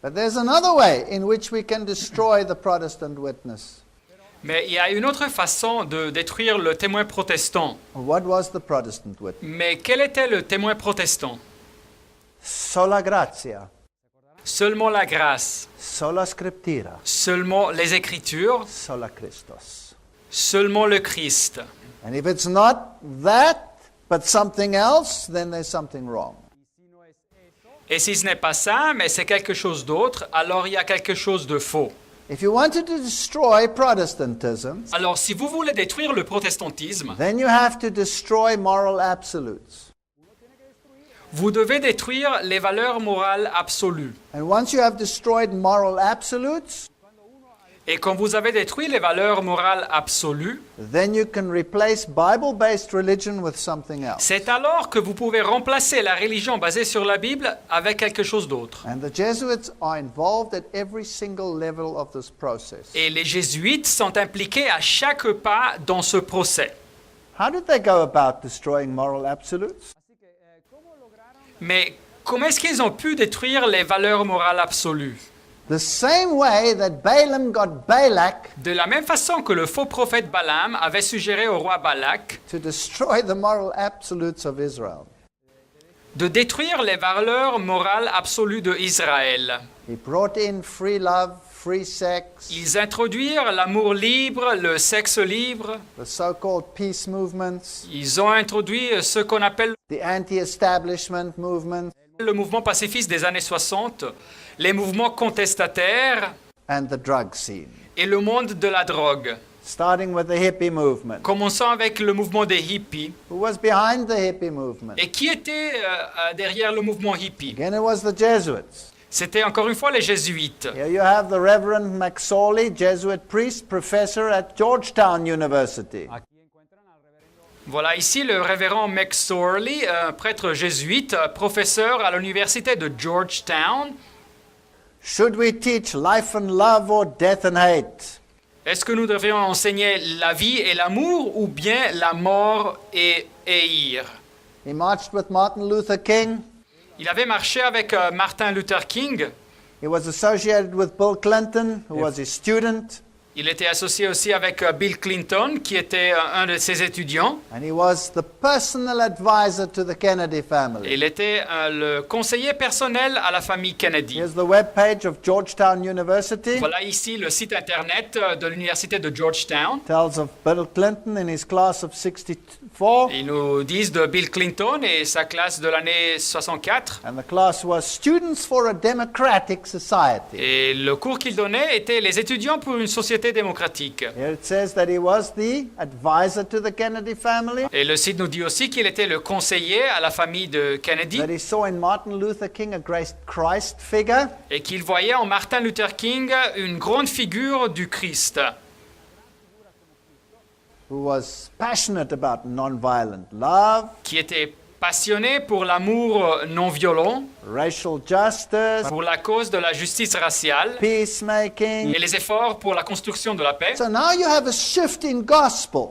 But there's another way in which we can destroy the Protestant witness. Mais il y a une autre façon de détruire le témoin protestant. What was the Protestant witness? Mais quel était le témoin protestant? Sola gratia, Seulement la grâce, sola scriptura, seulement les Écritures, sola Christus. seulement le Christ. And if it's not that, but something else, then there's something wrong. Et si ce n'est pas ça, mais c'est quelque chose d'autre, alors il y a quelque chose de faux. If you wanted to destroy Protestantism, Alors si vous voulez détruire le protestantisme, then you have to destroy moral absolutes. vous devez détruire les valeurs morales absolues. And once you have destroyed moral absolutes, Et quand vous avez détruit les valeurs morales absolues, then you can replace Bible-based religion with something else. c'est alors que vous pouvez remplacer la religion basée sur la Bible avec quelque chose d'autre. And the Jesuits are involved at every single level of this process. Et les jésuites sont impliqués à chaque pas dans ce procès. How did they go about destroying moral absolutes? Mais comment est-ce qu'ils ont pu détruire les valeurs morales absolues? The same way that Balaam got Balak De la même façon que le faux prophète Balaam avait suggéré au roi Balak to destroy the moral absolutes of Israel. de détruire les valeurs morales absolues de Israël. He brought in free love, free sex, Ils introduirent l'amour libre, le sexe libre. the so-called peace movements, Ils ont introduit ce qu'on appelle the anti-establishment movement, le mouvement pacifiste des années 60, les mouvements contestataires and the drug scene. et le monde de la drogue. Starting with the hippie movement. Commençons avec le mouvement des hippies. Who was behind the hippie movement? Et qui était derrière le mouvement hippie? Again, it was the Jesuits. C'était encore une fois les jésuites. Here you have the Reverend McSorley, Jesuit priest, professor at Georgetown University. Voilà ici le révérend McSorley, un prêtre jésuite, professeur à l'université de Georgetown. Should we teach life and love or death and hate? Est-ce que nous devrions enseigner la vie et l'amour ou bien la mort et haïr? He marched with Martin Luther King. Il avait marché avec Martin Luther King. He was associated with Bill Clinton, who was his student. Il était associé aussi avec Bill Clinton, qui était un de ses étudiants. And he was the personal advisor to the Kennedy family. Il était le conseiller personnel à la famille Kennedy. Here's the web page of Georgetown University. Voilà ici le site internet de l'université de Georgetown. Tells of Bill Clinton in his class of 64. Ils nous disent de Bill Clinton et sa classe de l'année 64. And the class was Students for a Democratic Society. Et le cours qu'il donnait était les étudiants pour une société démocratique. Here it says that he was the advisor to the Kennedy family. Et le site nous dit aussi qu'il était le conseiller à la famille de Kennedy That he saw in Martin Luther King a great Christ figure. et qu'il voyait en Martin Luther King une grande figure du Christ Who was passionate about nonviolent love, qui était passionné pour l'amour non violent, racial justice, pour la cause de la justice raciale peacemaking. et les efforts pour la construction de la paix. So now you have a shift in gospel.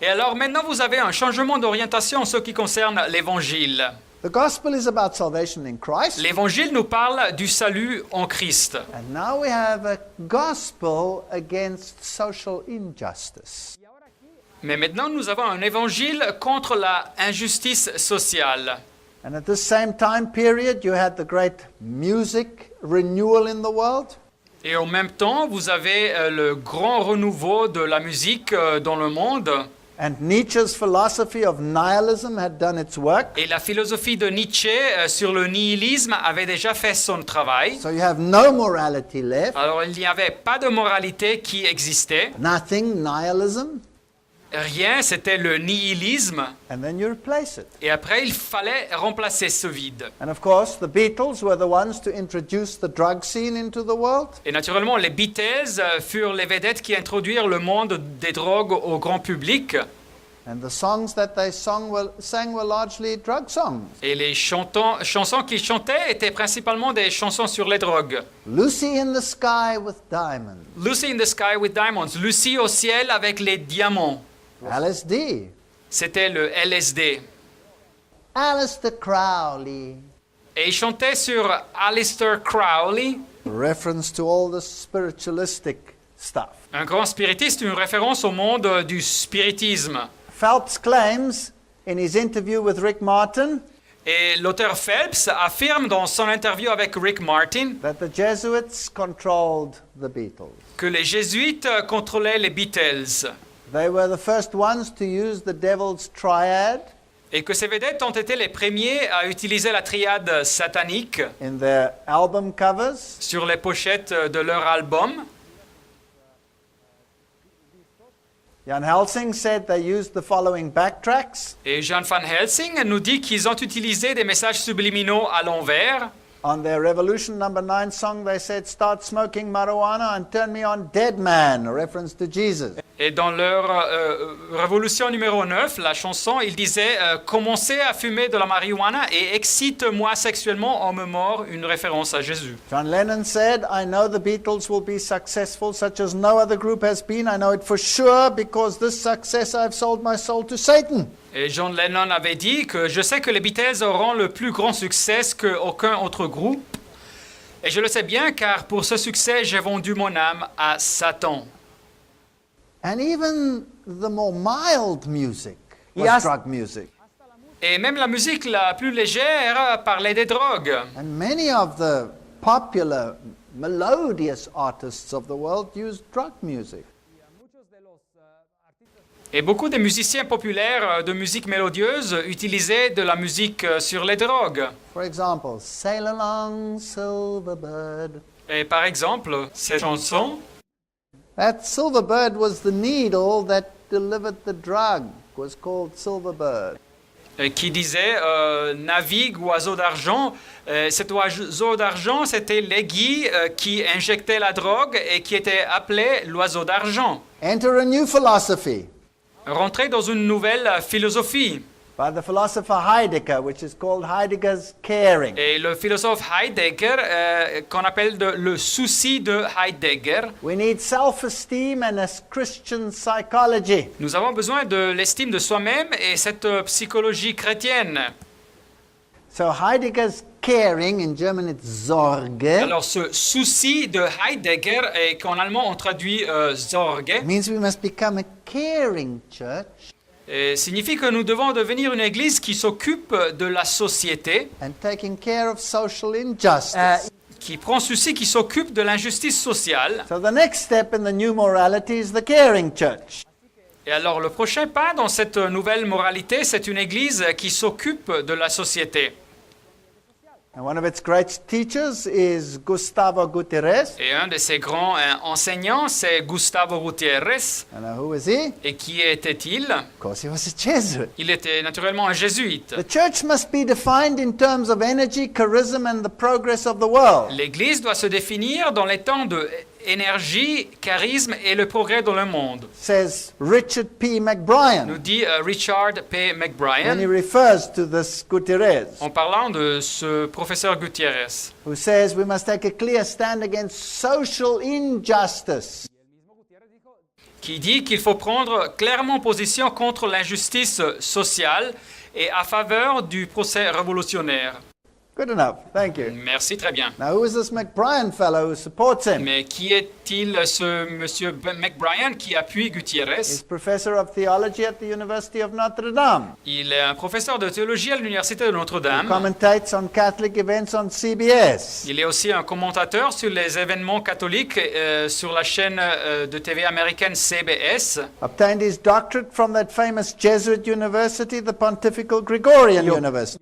Et alors maintenant vous avez un changement d'orientation en ce qui concerne l'Évangile. The gospel is about salvation in Christ. L'Évangile nous parle du salut en Christ. And now we have a gospel against social injustice. Mais maintenant nous avons un Évangile contre la injustice sociale. And at this same time period, you had the great music renewal in the world. Et en même temps, vous avez le grand renouveau de la musique dans le monde. And Nietzsche's philosophy of nihilism had done its work. Et la philosophie de Nietzsche sur le nihilisme avait déjà fait son travail. So you have no morality left. Alors il n'y avait pas de moralité qui existait. Nothing, nihilism. Rien, c'était le nihilisme. And then you replace it. Et après, il fallait remplacer ce vide. And of course, the Beatles were the ones to introduce the drug scene into the world. Et naturellement, les Beatles furent les vedettes qui introduirent le monde des drogues au grand public. And the songs that they sang were largely drug songs. Et les chansons qu'ils chantaient étaient principalement des chansons sur les drogues. Lucy in the Sky with Diamonds. Lucy in the Sky with Diamonds. Lucie au ciel avec les diamants. LSD. C'était le LSD. Aleister Crowley. Et il chantait sur Aleister Crowley. a reference to all the spiritualistic stuff. Un grand spiritiste, une référence au monde du spiritisme. Phelps claims in his interview with Rick Martin Et l'auteur Phelps affirme dans son interview avec Rick Martin that the Jesuits controlled the Beatles. que les jésuites contrôlaient les Beatles They were the first ones to use the devil's triad et que ces vedettes ont été les premiers à utiliser la triade satanique in their album covers. sur les pochettes de leur album. Jan Helsing said they used the following backtracks. Et Jan van Helsing nous dit qu'ils ont utilisé des messages subliminaux à l'envers. On their Revolution number 9 song, they said, "Start smoking marijuana and turn me on, dead man," a reference to Jesus. Et dans leur Révolution numéro 9, la chanson, ils disaient commencez à fumer de la marijuana et excite-moi sexuellement en me mort, une référence à Jésus. John Lennon said, "I know the Beatles will be successful such as no other group has been. I know it for sure because this success I've sold my soul to Satan." Et John Lennon avait dit que je sais que les Beatles auront le plus grand succès qu'aucun autre groupe. Et je le sais bien car pour ce succès, j'ai vendu mon âme à Satan. And even the more mild music was Yes. drug music. Et même la musique la plus légère parlait des drogues. And many of the popular melodious artists of the world used drug music. Et beaucoup des musiciens populaires de musique mélodieuse utilisaient de la musique sur les drogues. For example, "Sail Along, Silver Bird." Et par exemple, cette chanson, That silver bird was the needle that delivered the drug, was called Silver Bird. qui disait navigue oiseau d'argent. Cet oiseau d'argent, c'était l'aiguille qui injectait la drogue et qui était appelé l'oiseau d'argent. Enter a new philosophy Rentrer dans une nouvelle philosophie. by the philosopher Heidegger, which is called Heidegger's caring. Et le philosophe Heidegger, qu'on appelle le souci de Heidegger, We need self-esteem and a Christian psychology. nous avons besoin de l'estime de soi-même et cette psychologie chrétienne. So Heidegger's caring, in German it's Sorge, Alors ce souci de Heidegger, et qu'en allemand on traduit Sorge, means we must become a caring church signifie que nous devons devenir une église qui s'occupe de la société, and taking care of social injustice. qui prend souci, qui s'occupe de l'injustice sociale. So the next step in the new morality is the caring church. Et alors le prochain pas dans cette nouvelle moralité, c'est une église qui s'occupe de la société. And one of its great teachers is Gustavo Gutierrez. Et un de ses grands enseignants, c'est Gustavo Gutiérrez. And who is he? Et qui était-il? Of course, he was a Jesuit. Il était naturellement un jésuite. The church must be defined in terms of energy, charisma, and the progress of the world. L'église doit se définir dans les temps de énergie, charisme et le progrès dans le monde, Says Richard P. nous McBrien dit Richard P. when he McBrien refers to this Gutierrez, en parlant de ce professeur Gutiérrez, who says we must take a clear stand against social injustice. qui dit qu'il faut prendre clairement position contre l'injustice sociale et à faveur du procès révolutionnaire. Good enough. Thank you. Merci, très bien. Now, who is this McBrien fellow who supports him? Mais qui est-il ce monsieur McBrien qui appuie Gutiérrez? He's professor of theology at the University of Notre Dame. Il est un professeur de théologie à l'université de He Notre-Dame. commentates on Catholic events on CBS. Il est aussi un commentateur sur les événements catholiques sur la chaîne de TV américaine CBS. Obtained his doctorate from that famous Jesuit university, the Pontifical Gregorian University.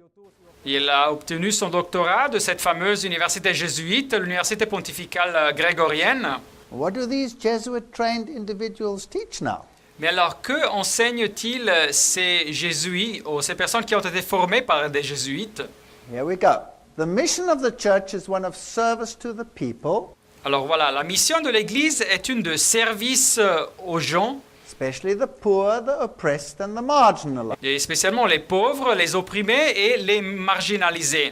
Il a obtenu son doctorat de cette fameuse université jésuite, l'université pontificale grégorienne. What do these Jesuit-trained individuals teach now? Mais alors, que enseignent-ils ces jésuites, ou ces personnes qui ont été formées par des jésuites? Here we go. The mission of the church is one of service to the people, Alors voilà, la mission de l'Église est une de service aux gens, especially the poor, the oppressed, and the marginalized. et spécialement les pauvres, les opprimés et les marginalisés.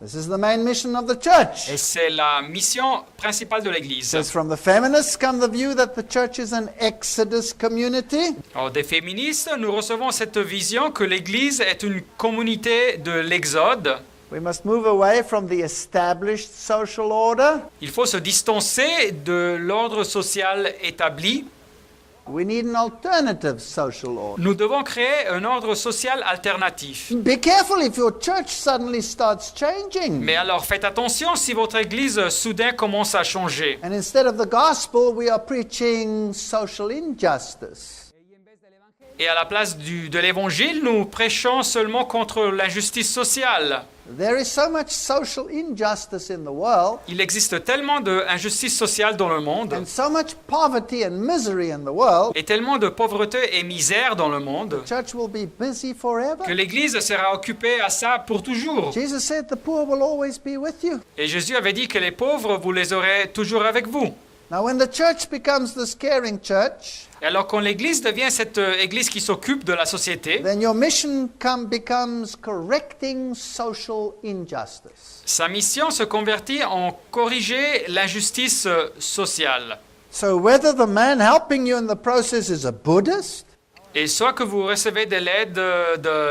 This is the main mission of the church. Et c'est la mission principale de It l'Église. says from the feminists come the view that the church is an exodus community. Alors, des féministes, nous recevons cette vision que l'Église est une communauté de l'Exode, We must move away from the established social order. Il faut se distancer de l'ordre social établi. We need an alternative social order. Nous devons créer un ordre social alternatif. Be careful if your church suddenly starts changing. Mais alors faites attention si votre église soudain commence à changer. And instead of the gospel, we are preaching social injustice. Et à la place de l'évangile, nous prêchons seulement contre l'injustice sociale. There is so much social injustice in the world, Il existe tellement d'injustice sociale dans le monde and so much poverty and misery in the world, et tellement de pauvreté et misère dans le monde the church will be busy forever. que l'Église sera occupée à ça pour toujours. Jesus said the poor will always be with you. Et Jésus avait dit que les pauvres, vous les aurez toujours avec vous. Now, when the church becomes this caring church, Et alors quand l'Église devient cette Église qui s'occupe de la société, then your mission becomes correcting social injustice. sa mission se convertit en corriger l'injustice sociale. So whether the man helping you in the process is a Buddhist Et soit que vous recevez de l'aide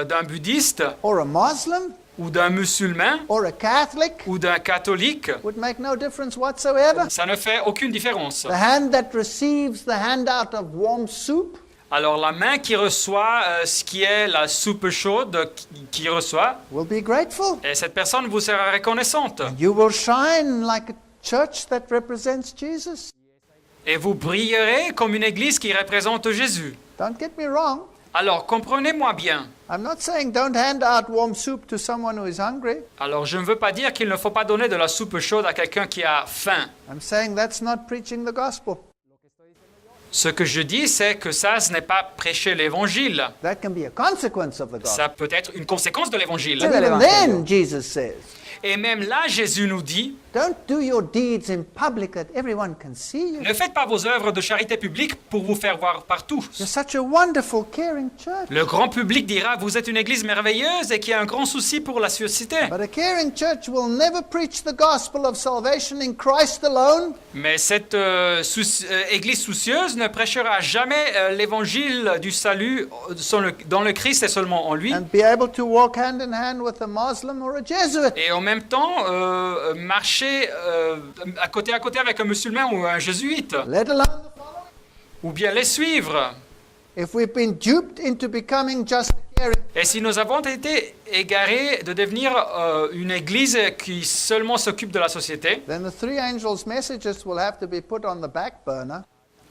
d'un bouddhiste or a Muslim ou d'un musulman or a Catholic ou d'un catholique, would make no difference whatsoever. ça ne fait aucune différence. The hand that receives the handout of warm soup Alors la main qui reçoit ce qui est la soupe chaude qui reçoit, will be grateful. et cette personne vous sera reconnaissante. You will shine like a church that represents Jesus. Et vous brillerez comme une église qui représente Jésus. Don't get me wrong. Alors comprenez-moi bien. I'm not saying don't hand out warm soup to someone who is hungry. Alors je ne veux pas dire qu'il ne faut pas donner de la soupe chaude à quelqu'un qui a faim. I'm saying that's not preaching the gospel. Ce que je dis, c'est que ça, ce n'est pas prêcher l'évangile. That can be a consequence of the gospel. Ça peut être une conséquence de l'évangile. Even then, Jesus says, Et même là, Jésus nous dit, don't do your deeds in public that everyone can see you. ne faites pas vos œuvres de charité publique pour vous faire voir partout. You're such a wonderful, caring church. Le grand public dira, vous êtes une église merveilleuse et qui a un grand souci pour la société. But a caring church will never preach the gospel of salvation in Christ alone. Mais cette église soucieuse ne prêchera jamais l'évangile du salut dans le Christ et seulement en lui. And be able to walk hand in hand with a Muslim or a Jesuit. Et en même temps, marcher à côté avec un musulman ou un jésuite. Let alone the following. Ou bien les suivre. If we've been duped into becoming just caring, Et si nous avons été égarés de devenir une église qui seulement s'occupe de la société, then the three angels' messages will have to be put on the back burner.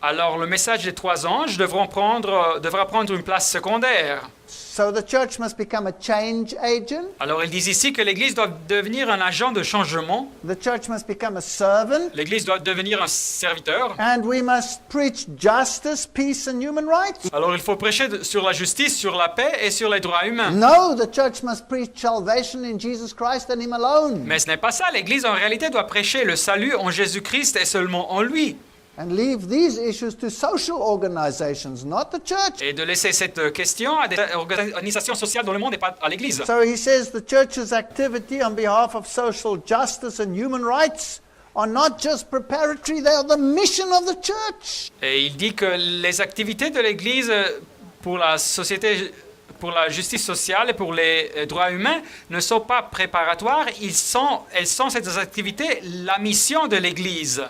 alors le message des trois anges devra prendre une place secondaire. So the church must become a change agent. Alors ils disent ici que l'église doit devenir un agent de changement, The church must become a servant. l'église doit devenir un serviteur. And we must preach justice, peace, and human rights. Alors il faut prêcher sur la justice, sur la paix et sur les droits humains. No, the church must preach salvation in Jesus Christ and Him alone. Mais ce n'est pas ça, l'église en réalité doit prêcher le salut en Jésus-Christ et seulement en lui. And leave these issues to social organizations, not the church. Et de laisser cette question à des organisations sociales dans le monde et pas à l'église. So he says the church's activity on behalf of social justice and human rights are not just preparatory, they are the mission of the church. Et il dit que les activités de l'église pour la société, pour la justice sociale et pour les droits humains ne sont pas préparatoires, elles sont ces activités la mission de l'église.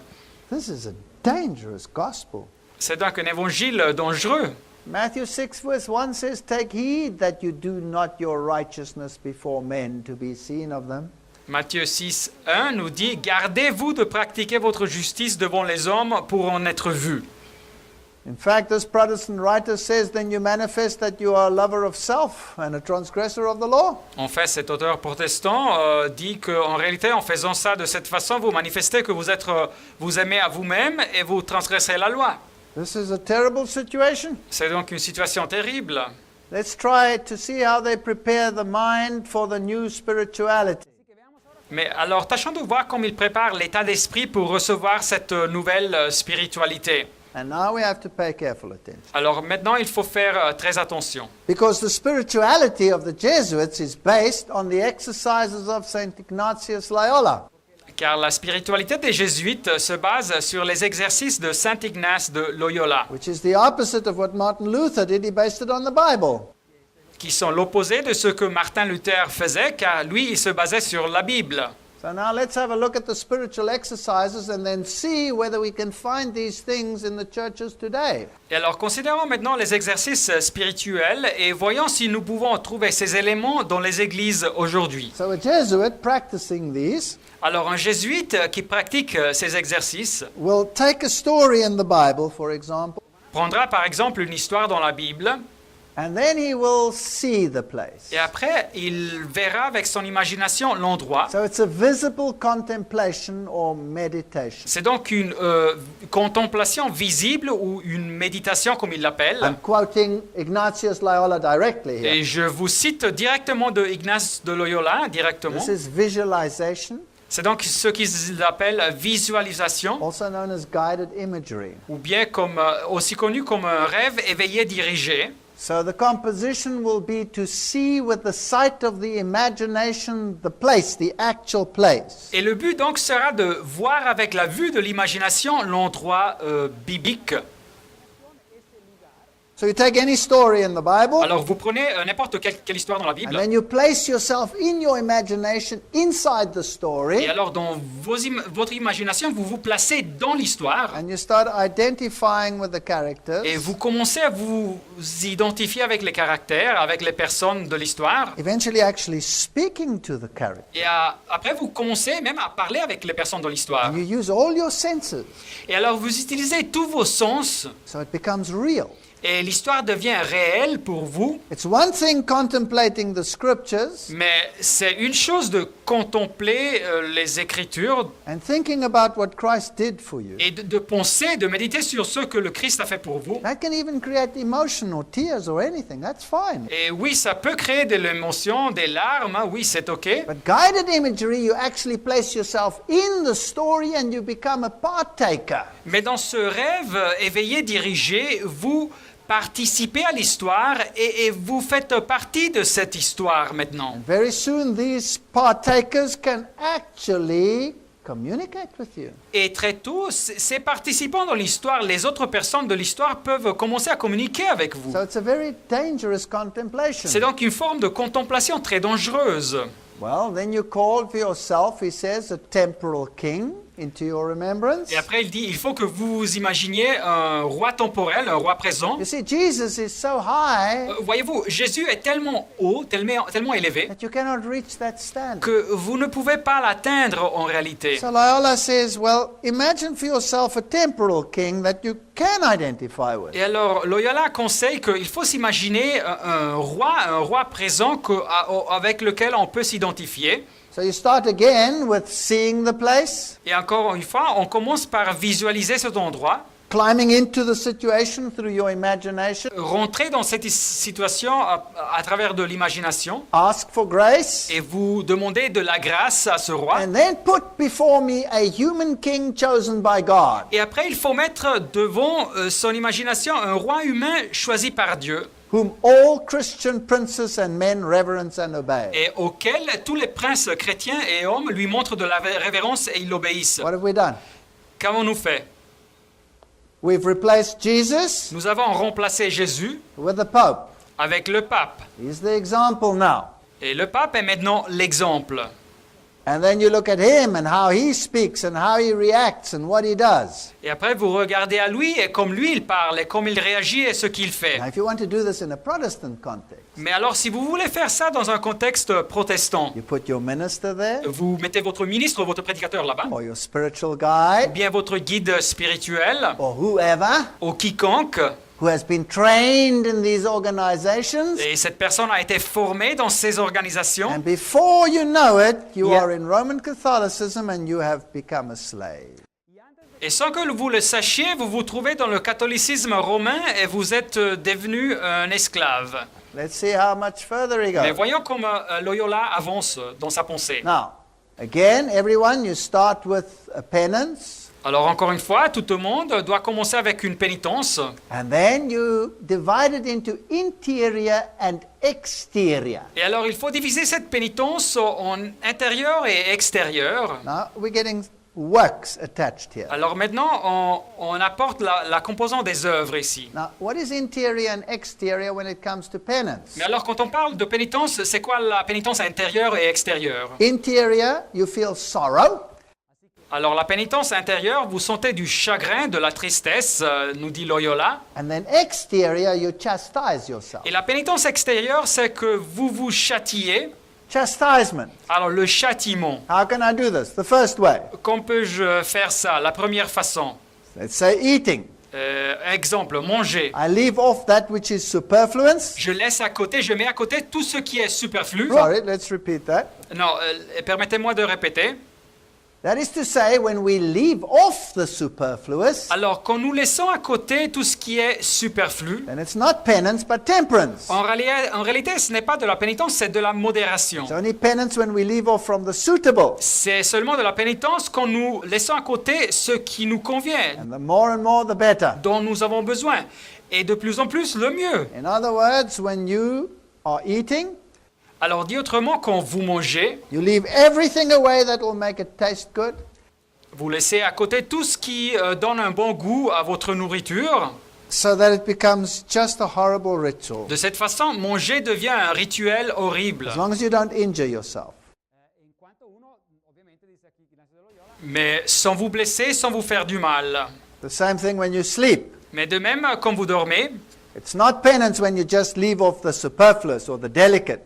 This is a dangerous gospel. C'est donc un évangile dangereux. Matthew 6 verse 1 says, take heed that you do not your righteousness before men to be seen of them. Matthieu 6, 1 nous dit « Gardez-vous de pratiquer votre justice devant les hommes pour en être vus. » In fact, this Protestant writer says, then you manifest that you are a lover of self and a transgressor of the law. En fait, cet auteur protestant dit qu'en réalité, en faisant ça de cette façon, vous manifestez que vous aimez à vous-même et vous transgressez la loi. This is a terrible situation. C'est donc une situation terrible. Let's try to see how they prepare the mind for the new spirituality. Mais alors, tâchons de voir comment il prépare l'état d'esprit pour recevoir cette nouvelle spiritualité. And now we have to pay careful attention. Alors maintenant, il faut faire très attention. Because the spirituality of the Jesuits is based on the exercises of St. Ignatius Loyola. Car la spiritualité des jésuites se base sur les exercices de Saint Ignace de Loyola, Which is the opposite of what Martin Luther did. He based it on the Bible. qui sont l'opposé de ce que Martin Luther faisait, car lui, il se basait sur la Bible. So now let's have a look at the spiritual exercises and then see whether we can find these things in the churches today. Et alors, considérons maintenant les exercices spirituels et voyons si nous pouvons trouver ces éléments dans les églises aujourd'hui. So a Jesuit practicing these Alors, un jésuite qui pratique ces exercices will take a story in the Bible, for example, prendra par exemple une histoire dans la Bible and then he will see the place. et après, il verra avec son imagination l'endroit. So it's a visible contemplation or meditation. C'est donc une contemplation visible ou une méditation comme il l'appelle. I'm quoting Ignatius Loyola directly here. Et je vous cite directement de Ignace de Loyola, directement. This is visualization, C'est donc ce qu'ils appellent visualisation, also known as guided imagery. ou bien comme, aussi connu comme un rêve éveillé dirigé. So the composition will be to see with the sight of the imagination the place, the actual place. Et le but donc sera de voir avec la vue de l'imagination l'endroit biblique. So you take any story in the Bible, Alors vous prenez n'importe quelle histoire dans la and Bible, then you place yourself in your imagination inside the story, et alors dans votre imagination, vous vous placez dans l'histoire, and you start identifying with the characters. et vous commencez à vous identifier avec les caractères, avec les personnes de l'histoire. Eventually actually speaking to the character. Et après, vous commencez même à parler avec les personnes de l'histoire. And you use all your senses, Et alors, vous utilisez tous vos sens, so it becomes real. et l'histoire devient réelle pour vous. It's one thing contemplating the scriptures Mais c'est une chose de contempler les Écritures and thinking about what Christ did for you. et de penser, de méditer sur ce que le Christ a fait pour vous. That can even create emotion or tears or anything. That's fine. Et oui, ça peut créer de l'émotion, des larmes, hein, oui, c'est OK. But guided imagery, you actually place yourself in the story and you become a partaker. Mais dans ce rêve éveillé, dirigé, vous participez à l'histoire et vous faites partie de cette histoire maintenant. Very soon, these partakers can actually communicate with you. Et très tôt, ces participants dans l'histoire, les autres personnes de l'histoire peuvent commencer à communiquer avec vous. So it's a very dangerous contemplation. C'est donc une forme de contemplation très dangereuse. Well, then you call for yourself, he says, a temporal king into your remembrance. Et après, il dit, il faut que vous imaginiez un roi temporel, un roi présent. You see, Jesus is so high Voyez-vous, Jésus est tellement haut, tellement élevé, that you cannot reach that standard. que vous ne pouvez pas l'atteindre en réalité. So Loyola says, well, imagine for yourself a temporal king that you can identify with. Et alors, Loyola conseille qu'il faut s'imaginer un roi présent avec lequel on peut s'identifier. So you start again with seeing the place, Et encore une fois, on commence par visualiser cet endroit, climbing into the situation through your imagination, rentrer dans cette situation à travers de l'imagination, ask for grace, et vous demandez de la grâce à ce roi. and then put before me a human king chosen by God. Et après, il faut mettre devant son imagination un roi humain choisi par Dieu, Whom all Christian princes and men reverence and obey. et auquel tous les princes chrétiens et hommes lui montrent de la révérence et ils l'obéissent. What have we done? Qu'avons-nous fait? We've replaced Jesus Nous avons remplacé Jésus with the Pope. avec le pape. He's the example now. Et le pape est maintenant l'exemple. And then you look at him and how he speaks and how he reacts and what he does. Et après, vous regardez à lui et comme lui il parle et comme il réagit et ce qu'il fait. Now, if you want to do this in a Protestant context, Mais alors, si vous voulez faire ça dans un contexte protestant, you put your minister there, vous mettez votre ministre, votre prédicateur là-bas, or your spiritual ou guide, bien votre guide spirituel, or whoever ou quiconque, who has been trained in these organizations. et cette personne a été formée dans ces organisations, And before you know it, you Yeah. are in Roman Catholicism and you have become a slave. et sans que vous le sachiez, vous vous trouvez dans le catholicisme romain et vous êtes devenu un esclave. Let's see how much further he Mais goes. voyons comment Loyola avance dans sa pensée. Now, again, everyone, you start with a penance, Alors encore une fois, tout le monde doit commencer avec une pénitence. and then you divide it into interior and exterior. Et alors il faut diviser cette pénitence en intérieur et extérieur. Now, we're getting works attached here. Alors maintenant, on apporte la composante des œuvres ici. Now, what is interior and exterior when it comes to penance? Mais alors, quand on parle de pénitence, c'est quoi la pénitence intérieure et extérieure? Interior, you feel sorrow. Alors, la pénitence intérieure, vous sentez du chagrin, de la tristesse, nous dit Loyola. And then exterior, you chastise yourself. Et la pénitence extérieure, c'est que vous vous châtiez. Chastisement. Alors, le châtiment. How can I do this? The first way. Comment peux-je faire ça? La première façon. Let's say eating. Exemple, manger. I leave off that which is superfluous. Je laisse à côté, je mets à côté tout ce qui est superflu. Sorry, let's repeat that. Non, permettez-moi de répéter. That is to say, when we leave off the superfluous, Alors, quand nous laissons à côté tout ce qui est superflu, then it's not penance but temperance. en réalité, ce n'est pas de la pénitence, c'est de la modération. It's only penance when we leave off from the suitable. C'est seulement de la pénitence quand nous laissons à côté ce qui nous convient, And the more, the better. dont nous avons besoin. Et de plus en plus, le mieux. In other words, when you are eating, Alors, dit autrement, quand vous mangez, you leave everything away that will make it taste good. vous laissez à côté tout ce qui donne un bon goût à votre nourriture. So that it becomes just a horrible ritual. De cette façon, manger devient un rituel horrible. As long as you don't injure yourself. Mais sans vous blesser, sans vous faire du mal. The same thing when you sleep. Mais de même, quand vous dormez, It's not penance when you just leave off the superfluous or the delicate.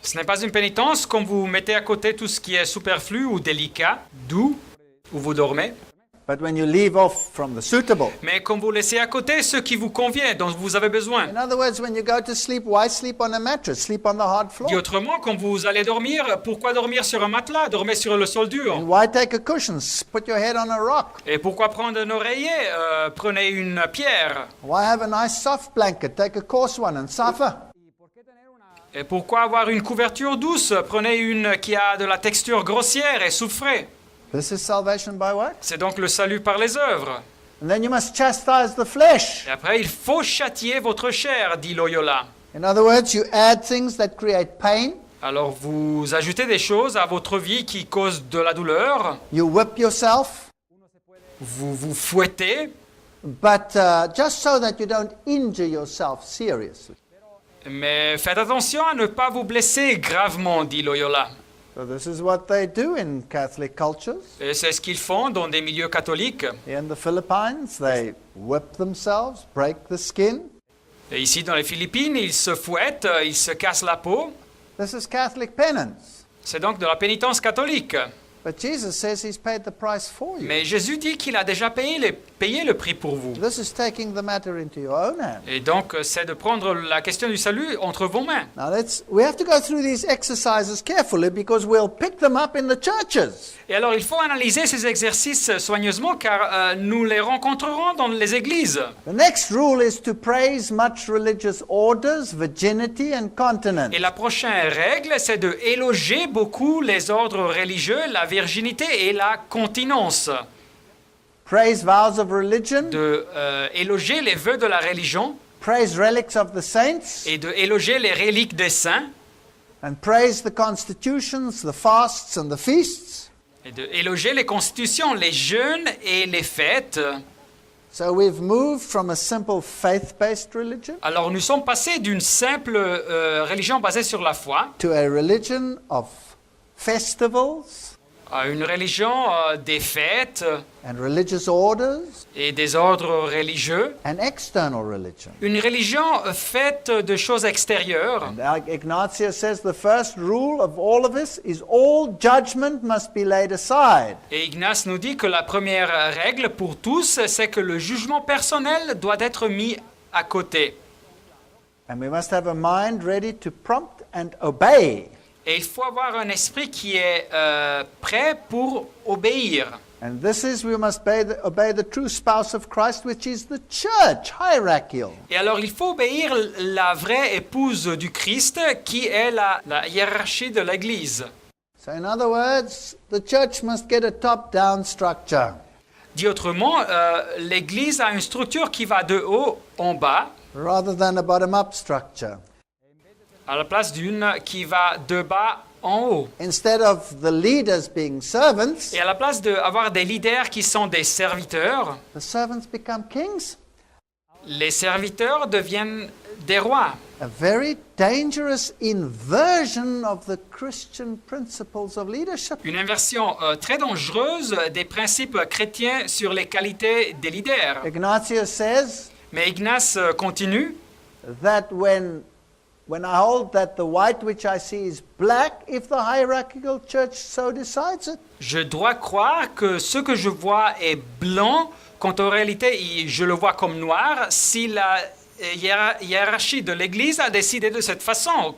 ce n'est pas une pénitence quand vous mettez à côté tout ce qui est superflu ou délicat, doux, où vous dormez. But when you leave off from the suitable. Mais quand vous laissez à côté ce qui vous convient, dont vous avez besoin. In other words, when you go to sleep, why sleep on a mattress? Sleep on the hard Dit floor. autrement, quand vous allez dormir, pourquoi dormir sur un matelas? Dormez sur le sol dur. And why take a cushion? Put your head on a rock. Et pourquoi prendre un oreiller? Prenez une pierre. Why have a nice soft blanket? Take a coarse one and suffer. Et pourquoi avoir une couverture douce? Prenez une qui a de la texture grossière et souffrez. This is salvation by works. C'est donc le salut par les œuvres. And then you must chastise the flesh. Et après, il faut châtier votre chair, dit Loyola. In other words, you add things that create pain. Alors vous ajoutez des choses à votre vie qui causent de la douleur. You whip yourself. Vous vous fouettez. But just so that you don't injure yourself seriously. Mais faites attention à ne pas vous blesser gravement, dit Loyola. So this is what they do in Catholic cultures. Et c'est ce qu'ils font dans des milieux catholiques. In the Philippines, they whip themselves, break the skin. Et ici, dans les Philippines, ils se fouettent, ils se cassent la peau. This is Catholic penance. C'est donc de la pénitence catholique. But Jesus says he's paid the price for you. Mais Jésus dit qu'il a déjà payé le prix pour vous. This is taking the matter into your own hands. Et donc, c'est de prendre la question du salut entre vos mains. Now we have to go through these exercises carefully because we'll pick them up in the churches. Et alors, il faut analyser ces exercices soigneusement car nous les rencontrerons dans les églises. The next rule is to praise much religious orders, virginity and continence. Et la prochaine règle, c'est de éloger beaucoup les ordres religieux, la virginité et la continence. Praise vows of religion. De éloger les vœux de la religion Praise relics of the saints. et de éloger les reliques des saints And praise the constitutions, the fasts and the feasts. et de éloger les constitutions, les jeûnes et les fêtes. So we've moved from a simple faith-based religion Alors nous sommes passés d'une simple religion basée sur la foi to a religion of festivals à une religion des fêtes and religious orders et des ordres religieux. and external religion. Une religion faite de choses extérieures. And Ignatius says the first rule of all of this is all judgment must be laid aside. Et Ignace nous dit que la première règle pour tous, c'est que le jugement personnel doit être mis à côté. And we must have a mind ready to prompt and obey. Et il faut avoir un esprit qui est prêt pour obéir. And this is, we must obey the true spouse of Christ, which is the church, hierarchical. Et alors il faut obéir la vraie épouse du Christ qui est la hiérarchie de l'Église. So in other words, the church must get a top-down structure. Dit autrement, l'Église a une structure qui va de haut en bas, Rather than a bottom-up structure. à la place d'une qui va de bas en haut. Instead of the leaders being servants, Et à la place d'avoir des leaders qui sont des serviteurs, the servants become kings. les serviteurs deviennent des rois. A very dangerous inversion of the Christian principles of leadership. Une inversion très dangereuse des principes chrétiens sur les qualités des leaders. Ignatius says Mais Ignace continue. that when I hold that the white which I see is black, if the hierarchical church so decides it, Je dois croire que ce que je vois est blanc, quand en réalité je le vois comme noir, si la hiérarchie de l'Église a décidé de cette façon.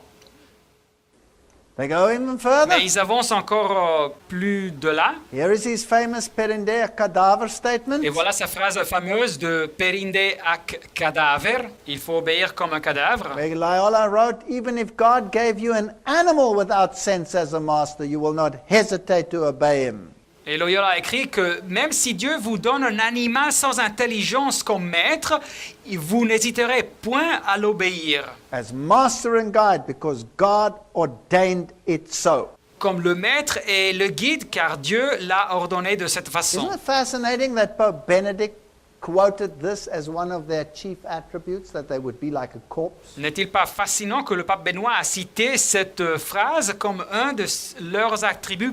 they go even further. Mais ils avancent encore plus de là. Here is his famous perinde cadaver statement. Et voilà sa phrase fameuse de perinde ac cadaver. Il faut obéir comme un cadavre. Where Loyola wrote, even if God gave you an animal without sense as a master, you will not hesitate to obey him. Et Loyola a écrit que même si Dieu vous donne un animal sans intelligence comme maître, vous n'hésiterez point à l'obéir. As master and guide, because God ordained it so. Comme le maître et le guide, car Dieu l'a ordonné de cette façon. Isn't it fascinating that Pope Benedict quoted this as one of their chief attributes, that they would be like a corpse? N'est-il pas fascinant que le pape Benoît a cité cette phrase comme un de leurs attributs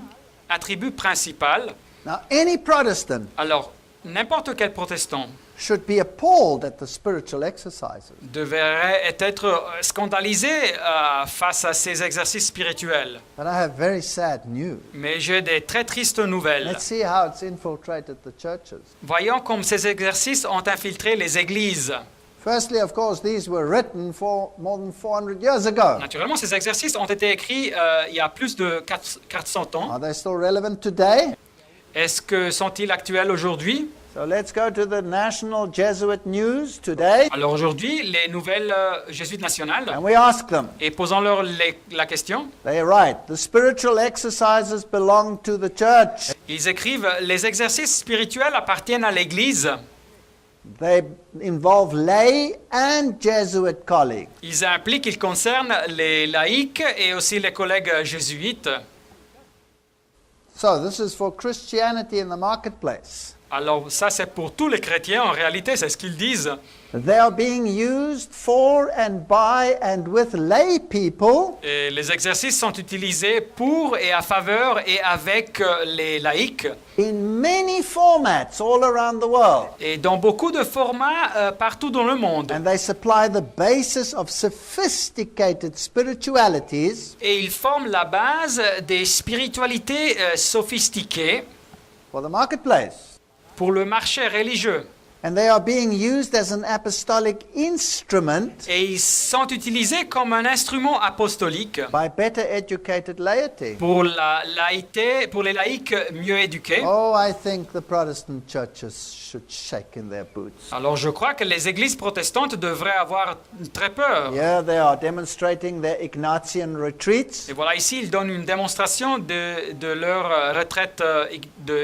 principaux? Now, any Protestant Alors, n'importe quel protestant should be appalled at the spiritual exercises. devrait être scandalisé face à ces exercices spirituels. But I have very sad news. Mais j'ai des très tristes nouvelles. Let's see how it's infiltrated the churches. Voyons comme ces exercices ont infiltré les églises. Firstly, of course, these were written for more than 400 years ago. Naturellement, ces exercices ont été écrits il y a plus de 400 ans. Are they still relevant today? Est-ce que sont-ils actuels aujourd'hui? So let's go to the National Jesuit News today, Alors aujourd'hui, les nouvelles jésuites nationales, and we ask them. et posons-leur la question. They write, the spiritual exercises belong to the church. Ils écrivent, les exercices spirituels appartiennent à l'Église. They involve lay and Jesuit colleagues. Ils impliquent, ils concernent les laïcs et aussi les collègues jésuites. So this is for Christianity in the marketplace. Alors ça, c'est pour tous les chrétiens, en réalité, c'est ce qu'ils disent. They are being used for and by and with lay people Et les exercices sont utilisés pour et à faveur et avec les laïcs in many formats all around the world. et dans beaucoup de formats partout dans le monde. And they supply the basis of sophisticated spiritualities Et ils forment la base des spiritualités sophistiquées for the marketplace. pour le marché religieux. And they are being used as an apostolic instrument Et ils sont utilisés comme un instrument apostolique by better educated laity. pour la laïcité, pour les laïcs mieux éduqués. Oh, I think the Protestant churches should shake in their boots. Alors je crois que les églises protestantes devraient avoir très peur. Here they are demonstrating their Ignatian retreats. Et voilà, ici, ils donnent une démonstration de leur retraite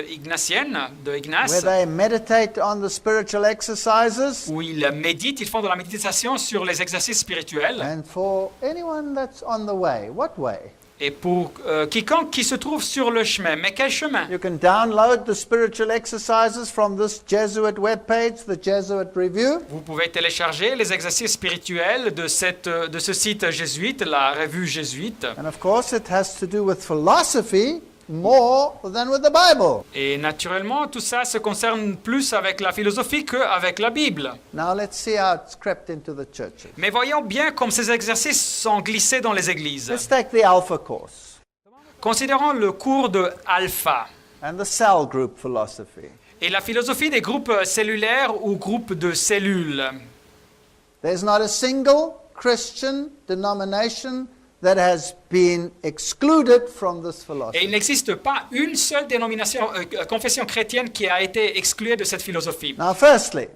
ignatienne, de Where Ignace, they meditate on the spiritual exercises. où ils méditent, ils font de la méditation sur les exercices spirituels. And for anyone that's on the way, what way? Et pour quiconque qui se trouve sur le chemin, mais quel chemin? You can download the spiritual exercises from this Jesuit webpage, the Jesuit Review. Vous pouvez télécharger les exercices spirituels de ce site jésuite, la revue jésuite. And of course, it has to do with philosophy more than with the Bible. Et naturellement, tout ça se concerne plus avec la philosophie qu'avec la Bible. Now let's see how it's crept into the churches. Mais voyons bien comme ces exercices sont glissés dans les églises. Let's take the Alpha course Considérons le cours de Alpha and the cell group philosophy. et la philosophie des groupes cellulaires ou groupes de cellules. There's not a single Christian denomination that has been excluded from this Et il philosophy. n'existe pas une seule confession chrétienne qui a été exclue de cette philosophie. Now, firstly,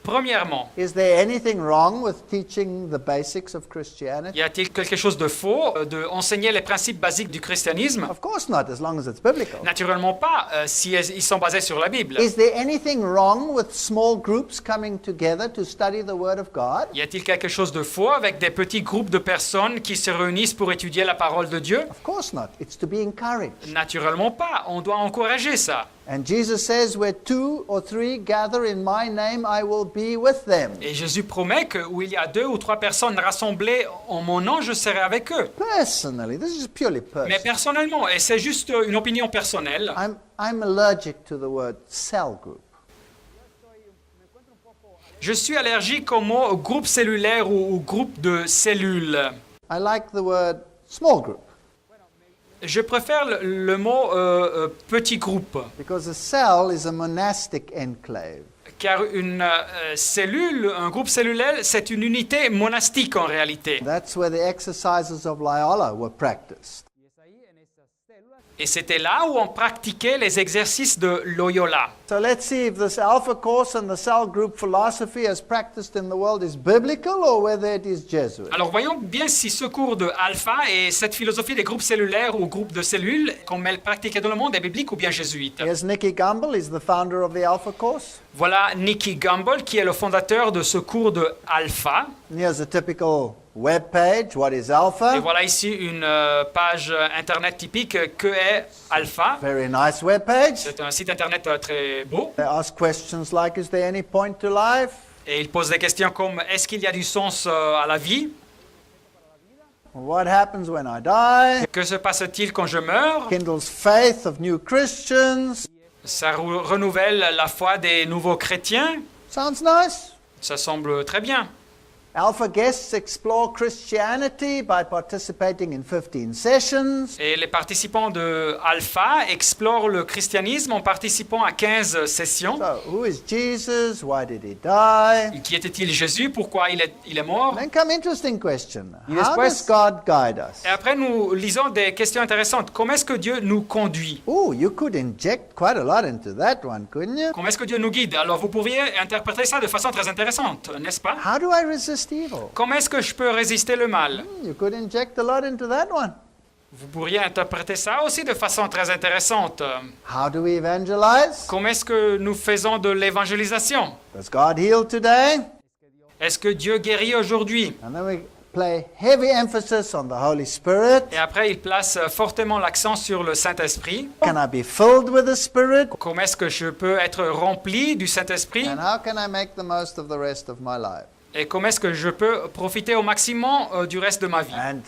Premièrement, is there anything wrong with teaching the basics of Christianity? y a-t-il quelque chose de faux d'enseigner les principes basiques du christianisme? Of course not, as long as it's biblical. Naturellement pas, si ils sont basés sur la Bible. Is there anything wrong with small groups coming together to study the Word of God? Y a-t-il quelque chose de faux avec des petits groupes de personnes qui se réunissent pour étudier la parole de Dieu? Of course not. It's to be encouraged. Naturellement pas, on doit encourager ça. And Jesus says, where 2 or 3 gather in my name, I will be with them. Et Jésus promet que où il y a 2 ou 3 personnes rassemblées en mon nom, je serai avec eux. Personally, this is purely Mais personal. personnellement, et c'est juste une opinion personnelle, I'm allergic to the word cell group. je suis allergique au mot groupe cellulaire ou groupe de cellules. I like the word small group Je préfère le mot petit groupe, because a cell is a monastic enclave. car une cellule, un groupe cellulaire, c'est une unité monastique en réalité. That's where the exercises of Loyola were practiced. Et c'était là où on pratiquait les exercices de Loyola. So let's see if this Alpha Course and the cell group philosophy as practiced in the world is biblical or whether it is Jesuit. Alors voyons bien si ce cours de alpha et cette philosophie des groupes cellulaires ou groupes de cellules, comme elle pratiquée dans le monde, est biblique ou bien jésuite. Here's Nicky Gumbel, he's the founder of the Alpha Course. Voilà Nicky Gumbel qui est le fondateur de ce cours de alpha. And here's a typical web page. What is Et Alpha? voilà ici une page internet typique que est alpha. Very nice web page. C'est un site internet très beau. They ask questions like, is there any point to life? Et il pose des questions comme est-ce qu'il y a du sens à la vie? What happens when I die? Que se passe-t-il quand je meurs? Kindles faith of new Christians. Ça renouvelle la foi des nouveaux chrétiens. Sounds nice. Ça semble très bien. Alpha guests explore Christianity by participating in 15 sessions. Et les participants de Alpha explorent le christianisme en participant à 15 sessions. So, who is Jesus? Why did he die? Qui était-il Jésus? Pourquoi il est mort? Then come interesting question. Y How después- does God guide us? Et après, nous lisons des questions intéressantes. Comment est-ce que Dieu nous conduit? Oh, you could inject quite a lot into that one, couldn't you? Comment est-ce que Dieu nous guide? Alors, vous pourriez interpréter ça de façon très intéressante, n'est-ce pas? How do I resist evil? Comment est-ce que je peux résister le mal? You could inject a lot into that one. Vous pourriez interpréter ça aussi de façon très intéressante. How do we evangelize? Comment est-ce que nous faisons de l'évangélisation? Does God heal today? Est-ce que Dieu guérit aujourd'hui? And then we play heavy emphasis on the Holy Spirit. Et après, il place fortement l'accent sur le Saint-Esprit. Can I be filled with the Spirit? Comment est-ce que je peux être rempli du Saint-Esprit? And how can I make the most of the rest of my life? Et comment est-ce que je peux profiter au maximum du reste de ma vie? And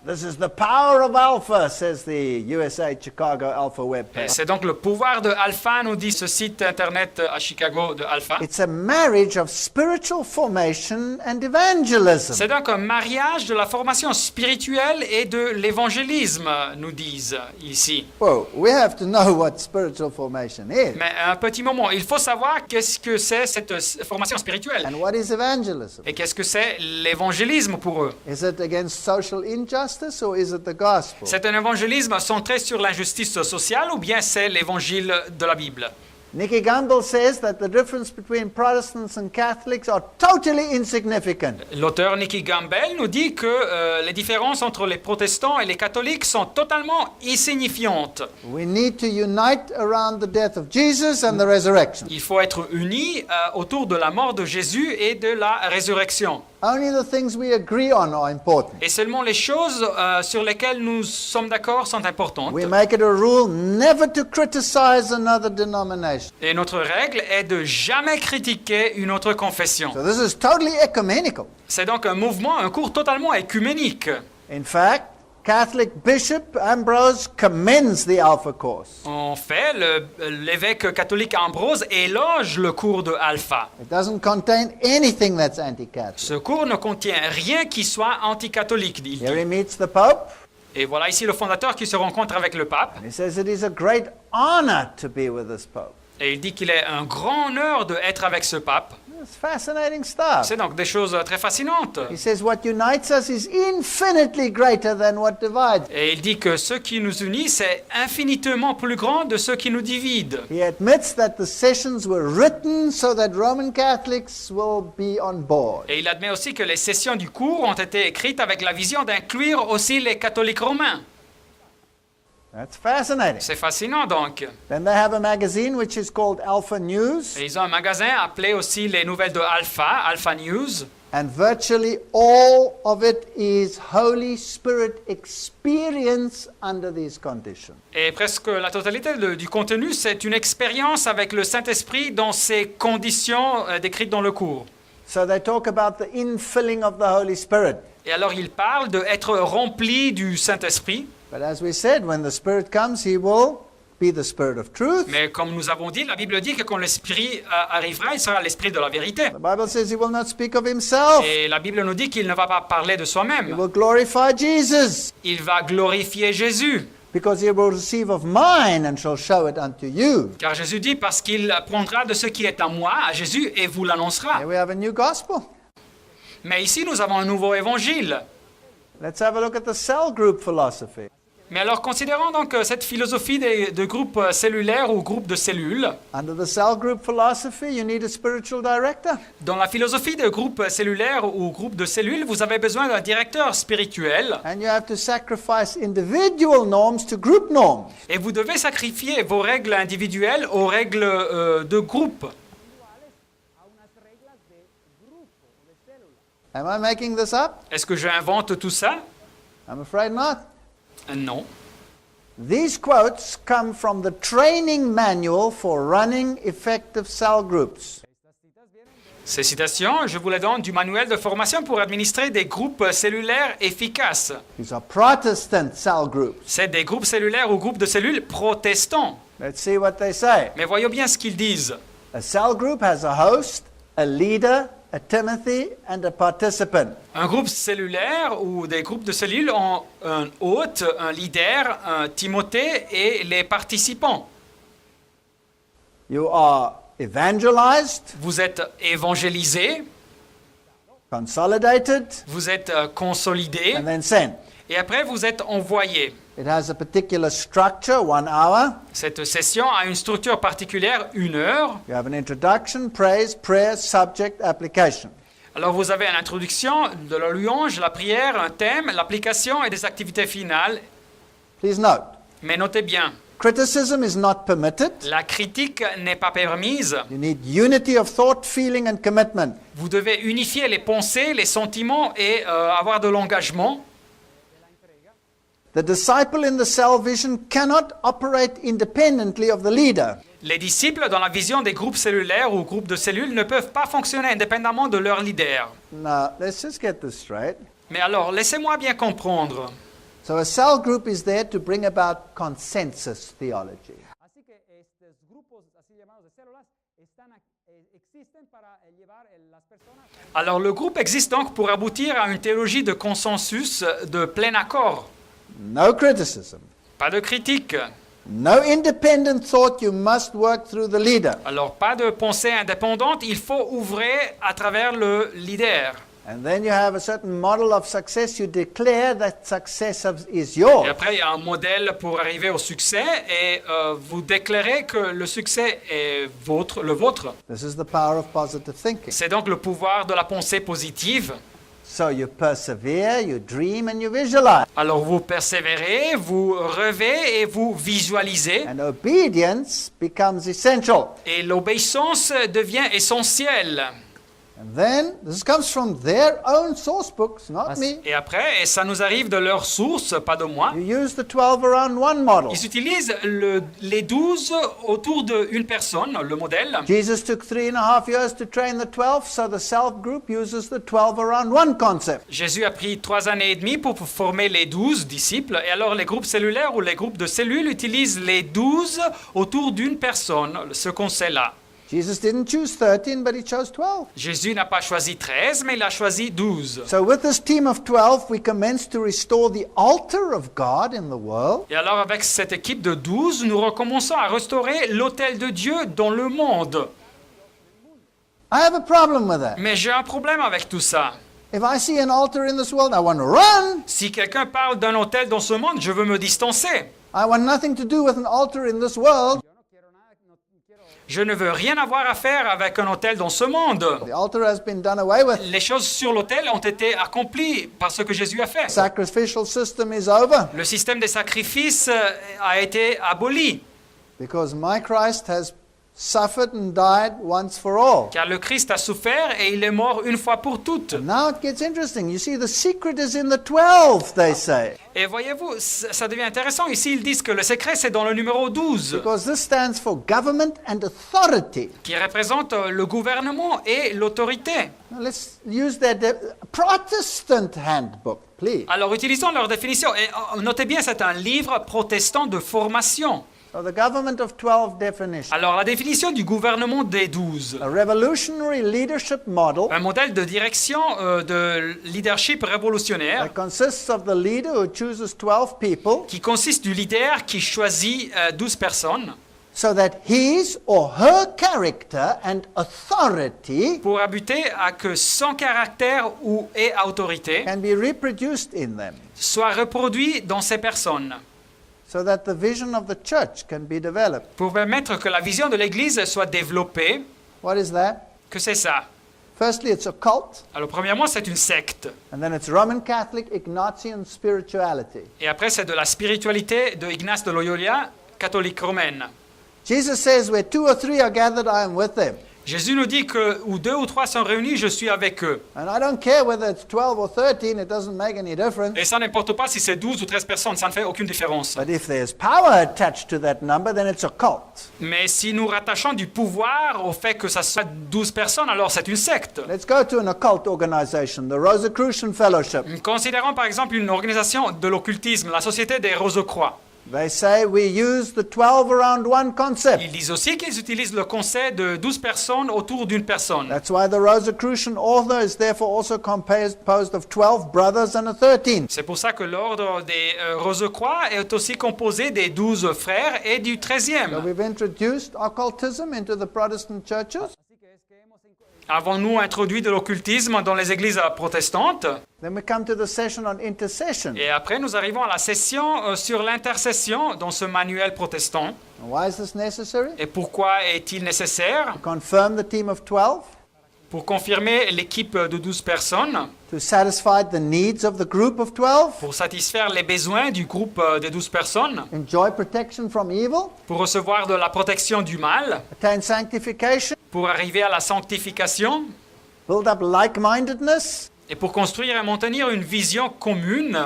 this is the power of Alpha, says the USA Chicago Alpha web Et page. c'est donc le pouvoir de Alpha, nous dit ce site internet à Chicago de Alpha. It's a marriage of spiritual formation and evangelism. C'est donc un mariage de la formation spirituelle et de l'évangélisme, nous disent ici. Well, we have to know what spiritual formation is. Mais un petit moment, il faut savoir qu'est-ce que c'est cette formation spirituelle. And what is evangelism? Et qu'est-ce que c'est l'évangélisme pour eux? Is it against social injustice or is it the gospel? C'est un évangélisme centré sur l'injustice sociale ou bien c'est l'évangile de la Bible? Nicky Gumbel says that the difference between Protestants and Catholics are totally insignificant. L'auteur Nicky Gumbel nous dit que les différences entre les protestants et les catholiques sont totalement insignifiantes. We need to unite around the death of Jesus and the resurrection. Il faut être unis autour de la mort de Jésus et de la résurrection. Only the things we agree on are important. Et seulement les choses sur lesquelles nous sommes d'accord sont importantes. We make it a rule never to criticize another denomination. Et notre règle est de jamais critiquer une autre confession. So this is totally ecumenical. C'est donc un mouvement, un cours totalement écuménique. In fact, Catholic Bishop Ambrose commends the Alpha Course. En fait, l'évêque catholique Ambrose éloge le cours de Alpha. It doesn't contain anything that's anti-Catholic. Ce cours ne contient rien qui soit anticatholique, dit. Here he meets the Pope, Et voilà ici le fondateur qui se rencontre avec le pape. and he says it is a great honor to be with this Pope. Et il dit qu'il est un grand honneur d'être avec ce pape. It's fascinating stuff. C'est donc des choses très fascinantes. He says what unites us is infinitely greater than what divides. Et il dit que ce qui nous unit, c'est infiniment plus grand de ce qui nous divide. He admits that the sessions were written so that Roman Catholics will be on board. Et il admet aussi que les sessions du cours ont été écrites avec la vision d'inclure aussi les catholiques romains. That's fascinating. C'est fascinant donc. Then they have a magazine which is called Alpha News, Et ils ont un magasin appelé aussi les nouvelles de Alpha, Alpha News. and virtually all of it is Holy Spirit experience under these conditions. Et presque la totalité du contenu, c'est une expérience avec le Saint-Esprit dans ces conditions décrites dans le cours. So they talk about the infilling of the Holy Spirit. Et alors il parle d'être rempli du Saint-Esprit. But as we said, when the Spirit comes, He will be the Spirit of truth. Mais comme nous avons dit, la Bible dit que quand l'Esprit arrivera, il sera l'Esprit de la vérité. The Bible says He will not speak of Himself. Et la Bible nous dit qu'il ne va pas parler de He soi-même. will glorify Jesus, Il va glorifier Jésus. because He will receive of mine and shall show it unto you. Car Jésus dit, parce qu'il prendra de ce qui est à moi, à Jésus, et vous l'annoncera. Here we have a new gospel. Mais ici, nous avons un nouveau évangile. Let's have a look at the cell group philosophy. Mais alors, considérons donc cette philosophie de groupes cellulaires ou groupes de cellules. Under the cell group philosophy, you need a spiritual director. Dans la philosophie de groupes cellulaires ou groupes de cellules, vous avez besoin d'un directeur spirituel And you have to sacrifice individual norms to group norms. et vous devez sacrifier vos règles individuelles aux règles de groupe. Am I making this up? Est-ce que j'invente tout ça? I'm afraid not. Non. These quotes come from the training manual for running effective cell groups. Ces citations, je vous les donne du manuel de formation pour administrer des groupes cellulaires efficaces. These are Protestant cell groups. C'est des groupes cellulaires ou groupes de cellules protestants. Let's see what they say. Mais voyons bien ce qu'ils disent. A cell group has a host, a leader, a Timothy, and a participant. Un groupe cellulaire ou des groupes de cellules ont un hôte, un leader, un Timothée et les participants. You are evangelized, Vous êtes évangélisés, consolidated, vous êtes consolidés and then sent. et après vous êtes envoyés. It has a particular structure, 1 hour. Cette session a une structure particulière, 1 heure. You have an introduction, praise, prayer, subject, application. Alors vous avez une introduction, de la louange, la prière, un thème, l'application et des activités finales. Please note, Mais notez bien, criticism is not permitted. la critique n'est pas permise. You need unity of thought, feeling, and commitment. Vous devez unifier les pensées, les sentiments et avoir de l'engagement. The disciple in the cell vision cannot operate independently of the leader. Les disciples dans la vision des groupes cellulaires ou groupes de cellules ne peuvent pas fonctionner indépendamment de leur leader. Now, let's just get this straight. Mais alors, laissez-moi bien comprendre. So a cell group is there to bring about consensus theology. Así que estos grupos así llamados de células existen para llevar las personas. Alors le groupe existe donc pour aboutir à une théologie de consensus de plein accord. No criticism. Pas de critique. No independent thought, you must work through the leader. Alors pas de pensée indépendante, il faut ouvrir à travers le leader. And then you have a certain model of success. You declare that success is Et yours. après, il y a un modèle pour arriver au succès et vous déclarez que le succès est le vôtre. This is the power of positive thinking. C'est donc le pouvoir de la pensée positive. So you persevere, you dream, and you visualize. Alors vous persévérez, vous rêvez et vous visualisez. And obedience becomes essential. Et l'obéissance devient essentielle. And then, this comes from their own source books, not me. Et après, et ça nous arrive de leur source, pas de moi. You use the 12 around one model. Ils utilisent les 12 autour d'une personne, le modèle. Jesus took 3.5 years to train the 12, so the self group uses the 12 around one concept. Jésus a pris 3 années et demie pour former les 12 disciples. Et alors les groupes cellulaires ou les groupes de cellules utilisent les 12 autour d'une personne, ce concept-là. Jesus didn't choose 13, but he chose 12. Jésus n'a pas choisi 13, mais il a choisi 12. So with this team of 12, we commence to restore the altar of God in the world. Et alors avec cette équipe de 12, nous recommençons à restaurer l'autel de Dieu dans le monde. I have a problem with that. Mais j'ai un problème avec tout ça. If I see an altar in this world, I want to run. Si quelqu'un parle d'un autel dans ce monde, je veux me distancer. I want nothing to do with an altar in this world. Je ne veux rien avoir à faire avec un autel dans ce monde. The altar has been done away with. Les choses sur l'autel ont été accomplies par ce que Jésus a fait. Sacrificial system is over Le système des sacrifices a été aboli, because my Christ has suffered and died once for all. car le Christ a souffert et il est mort une fois pour toutes. Now it gets interesting. You see, the secret is in the 12, they say. Et voyez-vous, ça devient intéressant. Ici, ils disent que le secret, c'est dans le numéro 12, Because this stands for government and authority. qui représente le gouvernement et l'autorité. Now let's use their Protestant handbook, please. Alors, utilisons leur définition. Et notez bien, c'est un livre protestant de formation. So the government of 12 definition. Alors, la définition du gouvernement des 12. A revolutionary leadership model Un modèle de direction de leadership révolutionnaire that consists of the leader who chooses 12 people qui consiste du leader qui choisit 12 personnes so that his or her character and authority pour abuter à que son caractère ou et autorité can be reproduced in them, soit reproduit dans ces personnes so that the vision of the church can be developed. pour permettre que la vision de l'Église soit développée. What is that? Que c'est ça? Firstly, it's a cult, Alors, premièrement, c'est une secte. and then it's Roman Catholic Ignatian spirituality. Et après, c'est de la spiritualité de Ignace de Loyola, catholique romaine. Jesus says, where 2 or 3 are gathered, I am with them. Jésus nous dit que où 2 ou 3 sont réunis, je suis avec eux. And I don't care whether it's 12 or 13, it doesn't make any difference. Et ça n'importe pas si c'est 12 ou 13 personnes, ça ne fait aucune différence. But if there's power attached to that number, then it's a cult. Mais si nous rattachons du pouvoir au fait que ça soit 12 personnes, alors c'est une secte. Let's go to an occult organization, the Rosicrucian Fellowship. Considérons par exemple une organisation de l'occultisme, la Société des Rose-Croix. They say we use the 12 around one concept. Ils disent aussi qu'ils utilisent le concept de 12 personnes autour d'une personne. That's why the Rosicrucian order is therefore also composed of 12 brothers and a 13th. C'est pour ça que l'ordre des Rose-Croix est aussi composé des 12 frères et du So 13e. we've introduced occultism into the Protestant churches. Avons-nous introduit de l'occultisme dans les églises protestantes? Then we come to the session on intercession. Et après, nous arrivons à la session sur l'intercession dans ce manuel protestant. And why is this necessary? Et pourquoi est-il nécessaire? To confirm the team of 12, Pour confirmer l'équipe de 12 personnes, to satisfy the needs of the group of 12, pour satisfaire les besoins du groupe des 12 personnes, enjoy protection from evil, pour recevoir de la protection du mal, attain sanctification, pour arriver à la sanctification, build up like-mindedness, et pour construire et maintenir une vision commune,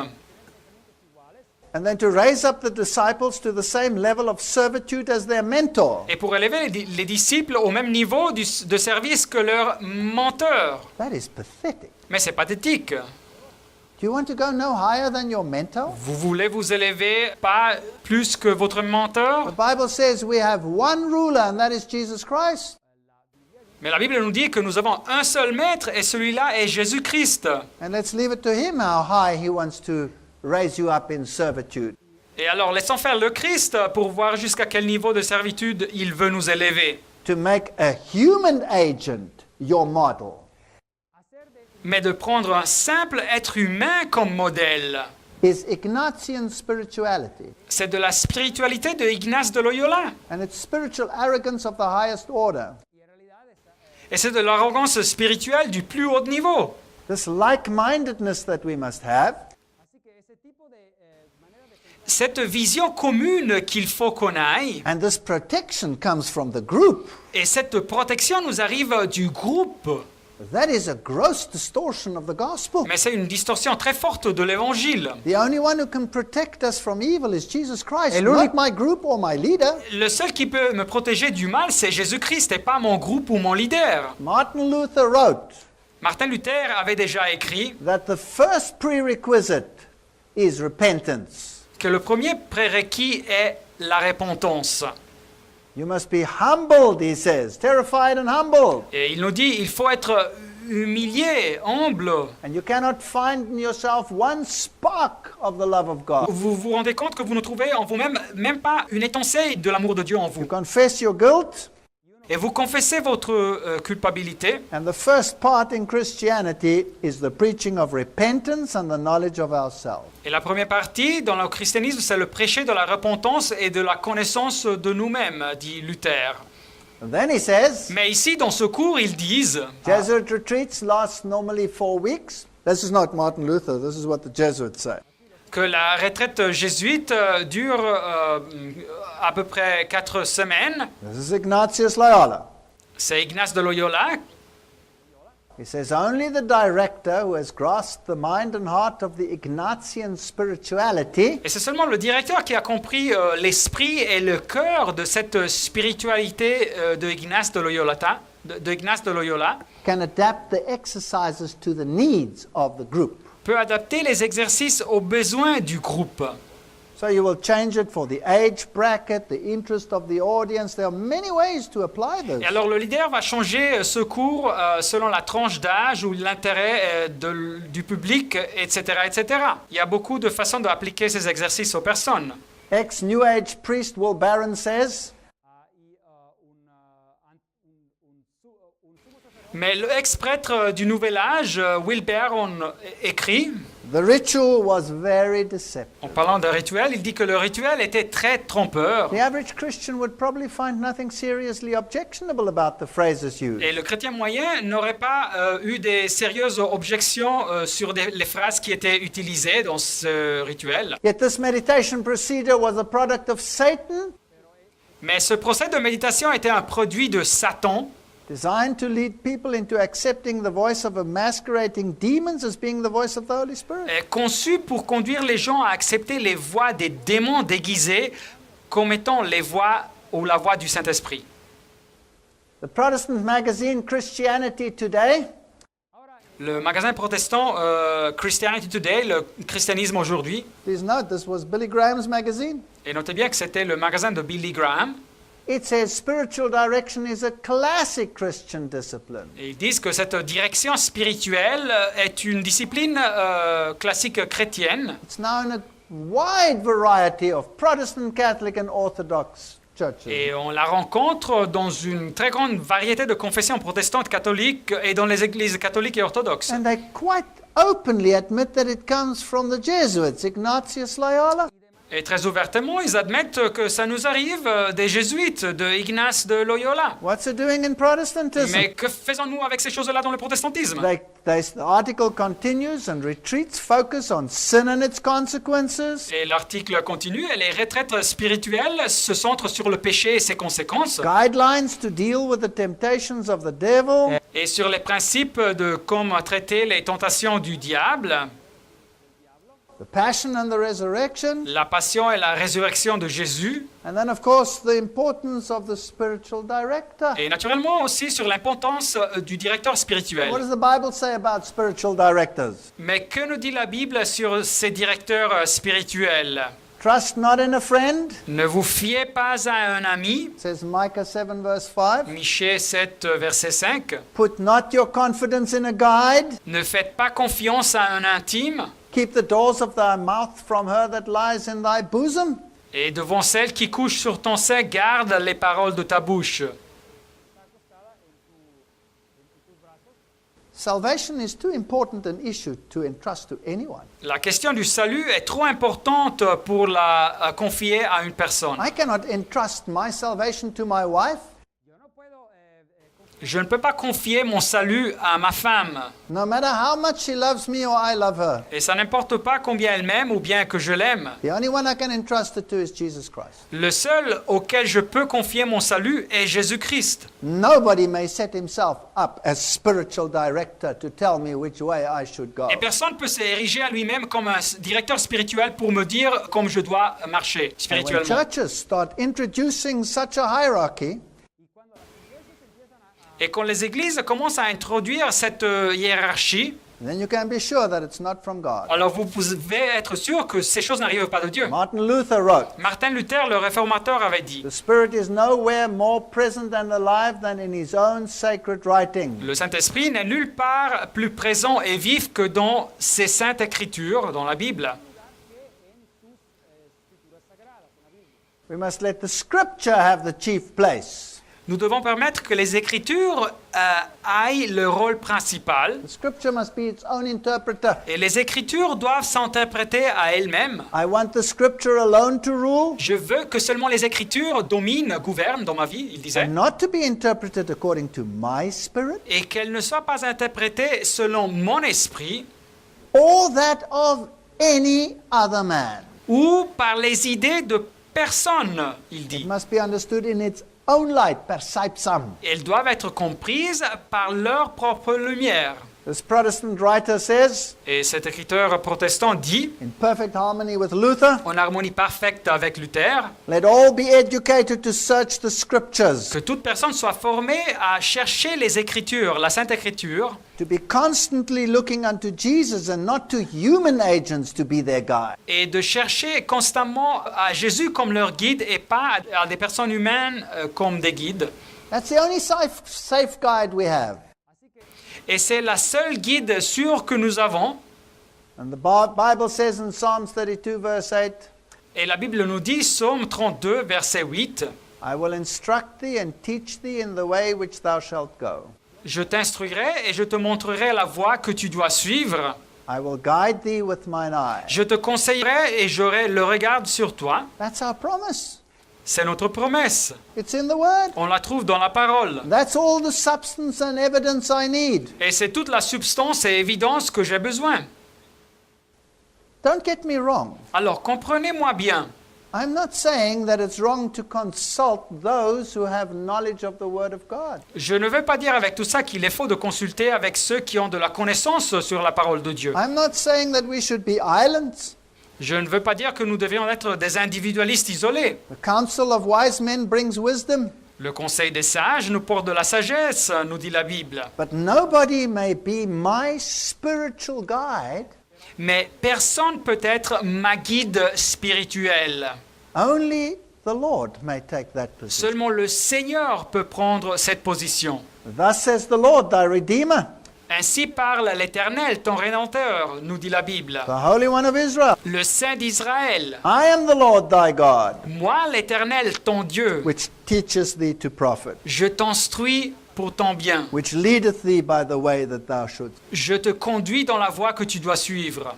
and then to raise up the disciples to the same level of servitude as their mentor. et pour élever les disciples au même niveau de service que leur mentor. That is pathetic. Mais c'est pathétique. Do you want to go no higher than your mentor? Vous voulez vous élever pas plus que votre mentor? The Bible says we have one ruler, and that is Jesus Christ. Mais la Bible nous dit que nous avons un seul maître et celui-là est Jésus-Christ. And let's leave it to him how high he wants to raise you up in servitude. Et alors laissons faire le Christ pour voir jusqu'à quel niveau de servitude il veut nous élever. To make a human agent your model. Mais de prendre un simple être humain comme modèle. Is Ignatian spirituality. C'est de la spiritualité de Ignace de Loyola. And it's spiritual arrogance of the highest order. Et c'est de l'arrogance spirituelle du plus haut niveau. This like-mindedness that we must have Cette vision commune qu'il faut qu'on aille, and this protection comes from the group. et cette protection nous arrive du groupe. That is a gross distortion of the gospel. Mais c'est une distorsion très forte de l'évangile. The only one who can protect us from evil is Jesus Christ, Et not l'unique- my group or my leader. Le seul qui peut me protéger du mal, c'est Jésus-Christ et pas mon groupe ou mon leader. Martin Luther wrote Martin Luther avait déjà écrit that the first prerequisite is repentance. que le premier prérequis est la repentance. You must be humbled, he says, terrified and humbled. Et il nous dit, il faut être humilié, humble. And you cannot find in yourself one spark of the love of God. Vous vous rendez compte que vous ne trouvez en vous-même même pas une étincelle de l'amour de Dieu en You vous. confess your guilt, et vous confessez votre culpabilité. And the first part in Christianity is the preaching of repentance and the knowledge of ourselves. Et la première partie dans le christianisme, c'est le prêcher de la repentance et de la connaissance de nous-mêmes, dit Luther. And then he says, Mais ici, dans ce cours, ils disent Jesuit retreats last normally 4 weeks. This is not Martin Luther, this is what the Jesuits say. que la retraite jésuite dure à peu près 4 semaines. This is Ignatius Loyola. C'est Ignace de Loyola. He says, only the director who has grasped the mind and heart of the Ignatian spirituality Et c'est seulement le directeur qui a compris l'esprit et le cœur de cette spiritualité de Ignace de Loyola. De Ignace de Loyola can adapt the exercises to the needs of the group. peut adapter les exercices aux besoins du groupe. So you will change it for the age bracket, the interest of the audience. There are many ways to apply this. Et alors le leader va changer ce cours selon la tranche d'âge ou l'intérêt du public, etc., etc. Il y a beaucoup de façons d'appliquer ces exercices aux personnes. Ex-New Age priest Will Barron says, Mais l'ex-prêtre du Nouvel Âge, Will Barron, écrit, the ritual was very deceptive. en parlant d'un rituel, il dit que le rituel était très trompeur. The average Christian would probably find nothing seriously objectionable about the phrases used. Et le chrétien moyen n'aurait pas eu des sérieuses objections sur les phrases qui étaient utilisées dans ce rituel. Yet this meditation procedure was a product of Satan, Mais ce procès de méditation était un produit de Satan, designed to lead people into accepting the voice of a masquerading demons as being the voice of the Holy Spirit. conçu pour conduire les gens à accepter les voix des démons déguisés comme étant les voix ou la voix du Saint-Esprit. The Protestant magazine Christianity Today Le magasin protestant Christianity Today, le christianisme aujourd'hui, Please note, this was Billy Graham's magazine. et notez bien que c'était le magasin de Billy Graham, It says spiritual direction is a classic Christian discipline. et ils disent que cette direction spirituelle est une discipline classique chrétienne. It's now in a wide variety of Protestant, Catholic, and Orthodox churches. Et on la rencontre dans une très grande variété de confessions protestantes, catholiques et dans les églises catholiques et orthodoxes. And they quite openly admit that it comes from the Jesuits, Ignatius Loyola. Et très ouvertement, ils admettent que ça nous arrive des jésuites, de Ignace de Loyola. What's it doing in Protestantism? Mais que faisons-nous avec ces choses-là dans le protestantisme? The article continues, and retreats focus on sin and its consequences, Et l'article continue, et les retraites spirituelles se centrent sur le péché et ses conséquences, guidelines to deal with the temptations of the devil, et sur les principes de comment traiter les tentations du diable, the passion and the resurrection, la passion et la résurrection de Jésus, and then, of course, the importance of the spiritual director. et naturellement aussi sur l'importance du directeur spirituel. What does the Bible say about spiritual directors? Mais que nous dit la Bible sur ces directeurs spirituels? Trust not in a friend, Ne vous fiez pas à un ami, says Micah 7, verse 5. Michée 7, verset 5. Put not your confidence in a guide. Ne faites pas confiance à un intime, Keep the doors of thy mouth from her that lies in thy bosom. et devant celle qui couche sur ton sein, garde les paroles de ta bouche. Salvation is too important an issue to entrust to anyone. La question du salut est trop importante pour la confier à une personne. I cannot entrust my salvation to my wife, Je ne peux pas confier mon salut à ma femme. no matter how much she loves me or I love her. Et ça n'importe pas combien elle m'aime ou bien que je l'aime. The only one I can entrust it to is Jesus Christ. Le seul auquel je peux confier mon salut est Jésus-Christ. Nobody may set himself up as spiritual director to tell me which way I should go. Et personne ne peut s'ériger à lui-même comme un directeur spirituel pour me dire comment je dois marcher And when spirituellement. churches start introducing such a hierarchy, Et quand les églises commencent à introduire cette hiérarchie, then you can be sure that it's not from God. alors vous pouvez être sûr que ces choses n'arrivent pas de Dieu. Martin Luther wrote, Martin Luther, le réformateur, avait dit, "The Spirit is nowhere more present and alive than in his own sacred writing." le Saint-Esprit n'est nulle part plus présent et vif que dans ses saintes écritures, dans la Bible. We must let the Scripture have the chief place. Nous devons permettre que les Écritures aillent le rôle principal. The Scripture must be its own interpreter. Et les Écritures doivent s'interpréter à elles-mêmes. I want the Scripture alone to rule, Je veux que seulement les Écritures dominent, gouvernent dans ma vie, il disait. and not to be interpreted according to my spirit, Et qu'elles ne soient pas interprétées selon mon esprit or that of any other man. ou par les idées de personne, il It dit. must be understood in its own light, perceptum. Elles doivent être comprises par leur propre lumière. This Protestant writer says, Et cet écriteur protestant dit, in perfect harmony with Luther, en harmonie parfaite avec Luther, let all be educated to search the Scriptures, que toute personne soit formée à chercher les Écritures, la Sainte Écriture, to be constantly looking unto Jesus and not to human agents to be their guide. et de chercher constamment à Jésus comme leur guide et pas à des personnes humaines comme des guides. That's the only safe guide we have. Et c'est la seule guide sûre que nous avons. And the Bible says in Psalms 32, verse 8, Et la Bible nous dit, Psaume 32, verset 8, I will instruct thee and teach thee in the way which thou shalt go. je t'instruirai et je te montrerai la voie que tu dois suivre. I will guide thee with mine eye. Je te conseillerai et j'aurai le regard sur toi. That's our promise. C'est notre promesse. It's in the Word. On la trouve dans la parole. That's all the substance and evidence I need. Et c'est toute la substance et évidence que j'ai besoin. Don't get me wrong. Alors comprenez-moi bien. I'm not saying that it's wrong to consult those who have knowledge of the Word of God. Je ne veux pas dire avec tout ça qu'il est faux de consulter avec ceux qui ont de la connaissance sur la parole de Dieu. I'm not saying that we should be islands. Je ne veux pas dire que nous devions être des individualistes isolés. The counsel of wise men brings wisdom, Le conseil des sages nous porte de la sagesse, nous dit la Bible. but nobody may be my spiritual guide. Mais personne peut être ma guide spirituelle. Only the Lord may take that position. Seulement le Seigneur peut prendre cette position. Thus says the Lord, thy Redeemer, Ainsi parle l'Éternel, ton Rédempteur, nous dit la Bible. the Holy One of Israel. Le Saint d'Israël. I am the Lord thy God, Moi, l'Éternel, ton Dieu, which teacheth thee to profit, je t'instruis pour ton bien. which leadeth thee by the way that thou shouldst. Je te conduis dans la voie que tu dois suivre.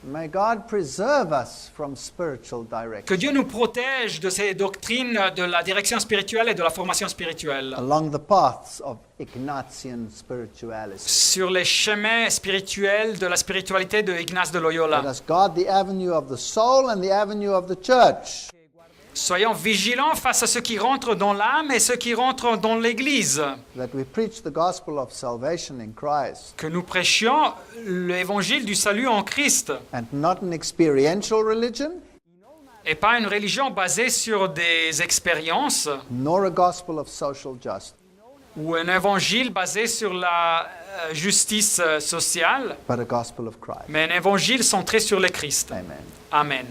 May God preserve us from spiritual Que direction Dieu nous protège de ces doctrines de la direction spirituelle et de la formation spirituelle. along the paths of Ignatian spirituality. Sur les chemins spirituels de la spiritualité de Ignace de Let Loyola. us guard the avenue of the soul and the avenue of the church. Soyons vigilants face à ceux qui rentrent dans l'âme et ceux qui rentrent dans l'Église. That we preach the gospel of salvation in Christ Que nous prêchions l'évangile du salut en Christ and not an experiential religion, et pas une religion basée sur des expériences nor a gospel of social justice, ou un évangile basé sur la justice sociale, but a gospel of Christ. mais un évangile centré sur le Christ. Amen. Amen.